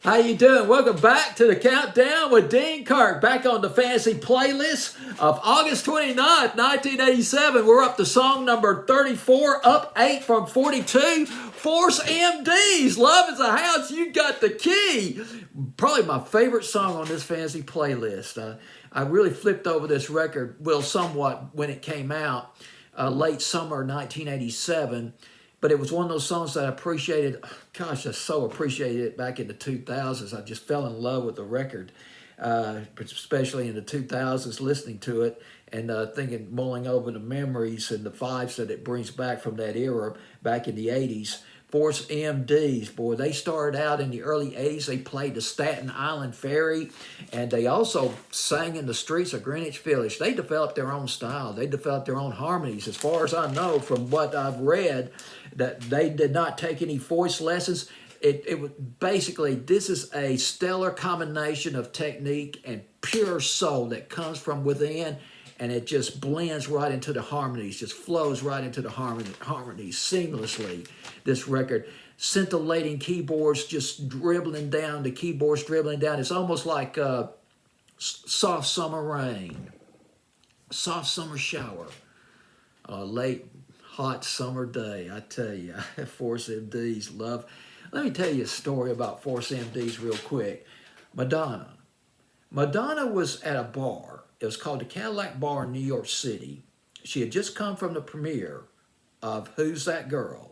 How you doing? Welcome back to the Countdown with Dean Kirk. Back on the fancy playlist of August 29th, 1987. We're up to song number 34, up 8 from 42. Force MDs, Love is a House, You Got the Key. Probably my favorite song on this fancy playlist. I really flipped over this record, well, somewhat when it came out, late summer 1987. But it was one of those songs that I appreciated. Gosh, I so appreciated it back in the 2000s. I just fell in love with the record, especially in the 2000s, listening to it and mulling over the memories and the vibes that it brings back from that era back in the 80s. Force MDs, boy, they started out in the early 80s. They played the Staten Island Ferry, and they also sang in the streets of Greenwich Village. They developed their own style. They developed their own harmonies. As far as I know, from what I've read, that they did not take any voice lessons. It was basically, this is a stellar combination of technique and pure soul that comes from within, and it just blends right into the harmonies, just flows right into the harmonies seamlessly. This record, scintillating keyboards just dribbling down, the keyboards dribbling down. It's almost like soft summer rain, soft summer shower, late hot summer day. I tell you, Force MDs love. Let me tell you a story about Force MDs real quick. Madonna was at a bar. It was called the Cadillac Bar in New York City. She had just come from the premiere of Who's That Girl?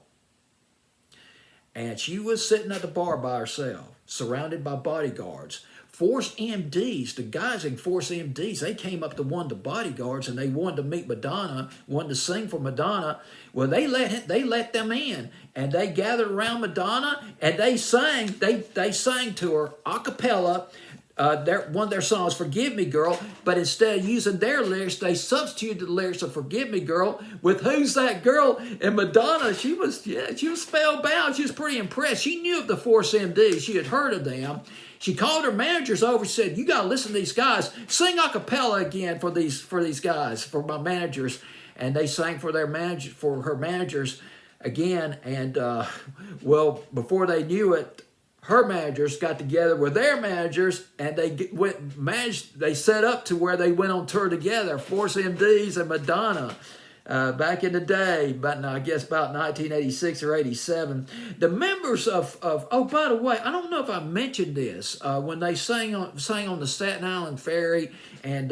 And she was sitting at the bar by herself, surrounded by bodyguards. Force MDs, the guys in Force MDs, they came up to one of the bodyguards and they wanted to meet Madonna, wanted to sing for Madonna. Well, they let them in, and they gathered around Madonna and they sang to her a cappella. One of their songs, Forgive Me Girl, but instead of using their lyrics, they substituted the lyrics of Forgive Me Girl with Who's That Girl? And Madonna, she was spellbound. She was pretty impressed. She knew of the Force MD. She had heard of them. She called her managers over and said, you got to listen to these guys. Sing a cappella again for these guys, for my managers. And they sang for her managers again. And, before they knew it, her managers got together with their managers, and they set up to where they went on tour together, Force MDs and Madonna, back in the day, but I guess about 1986 or 87. The members of oh, by the way, I don't know if I mentioned this, when they sang on the Staten Island Ferry and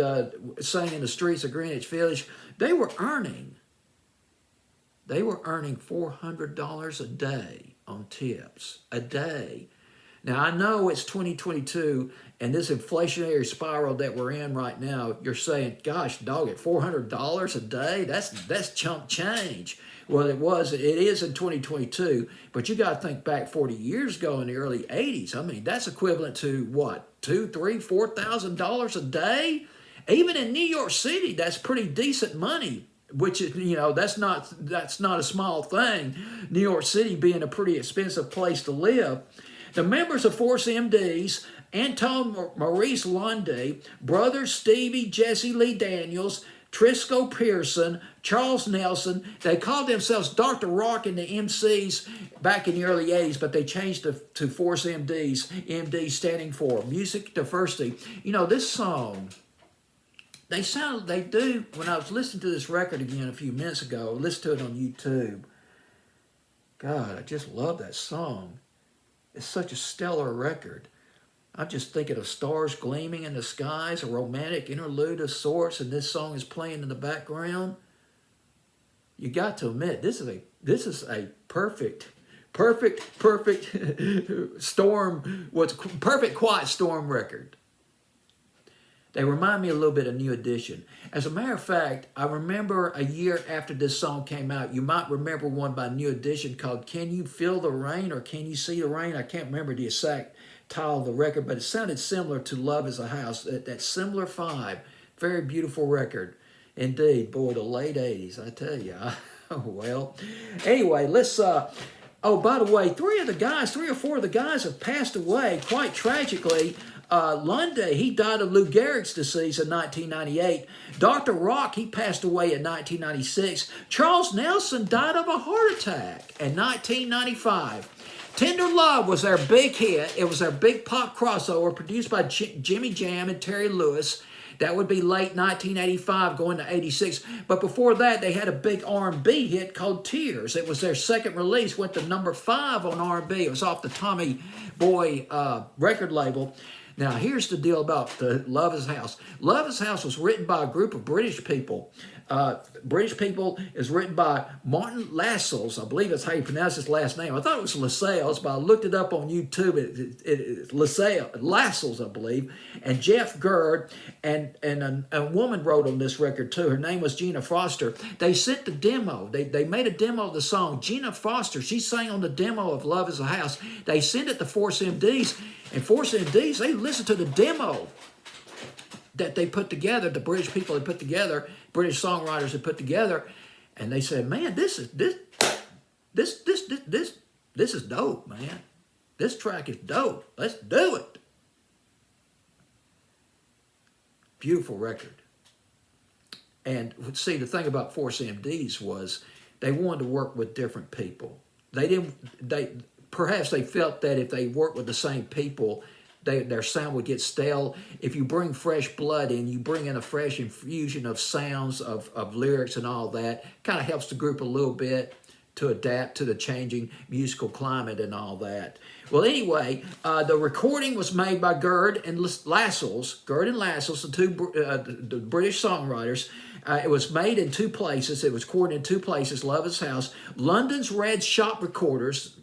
sang in the streets of Greenwich Village, they were earning $400 a day on tips, a day. Now, I know it's 2022, and this inflationary spiral that we're in right now, you're saying, gosh, dog, at $400 a day, that's chump change. Well, it is in 2022, but you got to think back 40 years ago in the early 80s. I mean, that's equivalent to what, $2,000, $3,000, $4,000 a day? Even in New York City, that's pretty decent money, which is, that's not a small thing. New York City being a pretty expensive place to live. The members of Force MDs, Anton Maurice Lundy, brothers Stevie Jesse Lee Daniels, Trisco Pearson, Charles Nelson, they called themselves Dr. Rock in the MCs back in the early 80s, but they changed to Force MDs, MD standing for Music Diversity. This song, they do, when I was listening to this record again a few minutes ago, listened to it on YouTube. God, I just love that song. It's such a stellar record. I'm just thinking of stars gleaming in the skies, a romantic interlude of sorts, and this song is playing in the background. You got to admit, this is a perfect storm. What's perfect quiet storm record. They remind me a little bit of New Edition. As a matter of fact, I remember a year after this song came out, you might remember one by New Edition called Can You Feel the Rain or Can You See the Rain? I can't remember the exact title of the record, but it sounded similar to Love is a House, that similar vibe. Very beautiful record. Indeed, boy, the late 80s, I tell you. Well, anyway, let's... Oh, by the way, three or four of the guys have passed away quite tragically. Lundy, he died of Lou Gehrig's disease in 1998. Dr. Rock, he passed away in 1996. Charles Nelson died of a heart attack in 1995. Tender Love was their big hit. It was their big pop crossover produced by Jimmy Jam and Terry Lewis. That would be late 1985 going to 86. But before that, they had a big R&B hit called Tears. It was their second release, went to number 5 on R&B. It was off the Tommy Boy record label. Now, here's the deal about the Love is House. Love is House was written by a group of British people. British people is written by Martin Lascelles. I believe that's how you pronounce his last name. I thought it was Lascelles, but I looked it up on YouTube. It's Lascelles, I believe. And Jeff Gerd, and a woman wrote on this record too. Her name was Gina Foster. They sent the demo. They made a demo of the song. Gina Foster, she sang on the demo of Love is a House. They sent it to Force MDs, and Force MDs, they listened to the demo that they put together, the British people had put together, British songwriters had put together, and they said, "Man, this is dope, man. This track is dope. Let's do it." Beautiful record. And see, the thing about Force MDs was they wanted to work with different people. Perhaps they felt that if they worked with the same people, their sound would get stale. If you bring fresh blood in, you bring in a fresh infusion of sounds, of lyrics and all that. Kind of helps the group a little bit to adapt to the changing musical climate and all that. Well, anyway, the recording was made by Gerd and Lascelles, the two the British songwriters. It was made in 2 places. It was recorded in 2 places, Love is House. London's Red Shop Recorders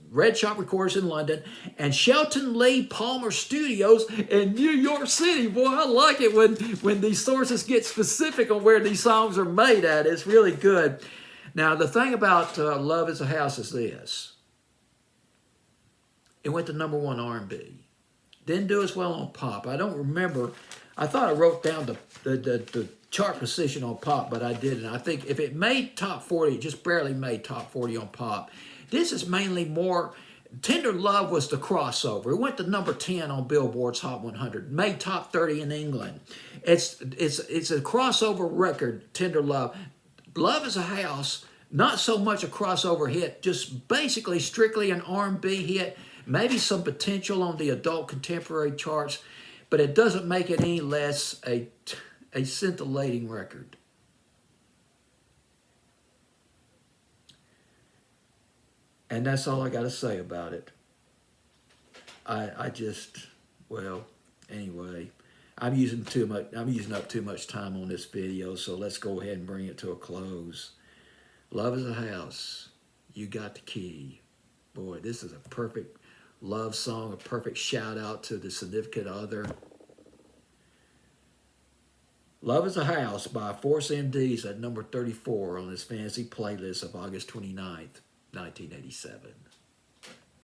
in London, and Shelton Lee Palmer Studios in New York City. Boy, I like it when these sources get specific on where these songs are made at. It's really good. Now, the thing about Love is a House is this. It went to number 1 R&B. Didn't do as well on pop. I don't remember. I thought I wrote down the chart position on pop, but I didn't. I think if it made top 40, it just barely made top 40 on pop. This is mainly more, Tender Love was the crossover. It went to number 10 on Billboard's Hot 100, made top 30 in England. It's a crossover record, Tender Love. Love is a House, not so much a crossover hit, just basically strictly an R&B hit, maybe some potential on the adult contemporary charts, but it doesn't make it any less a scintillating record. And that's all I got to say about it. Anyway, I'm using up too much time on this video, so let's go ahead and bring it to a close. Love is a House. You got the key. Boy, this is a perfect love song, a perfect shout out to the significant other. Love is a House by Force MDs at number 34 on this fancy playlist of August 29th, 1987.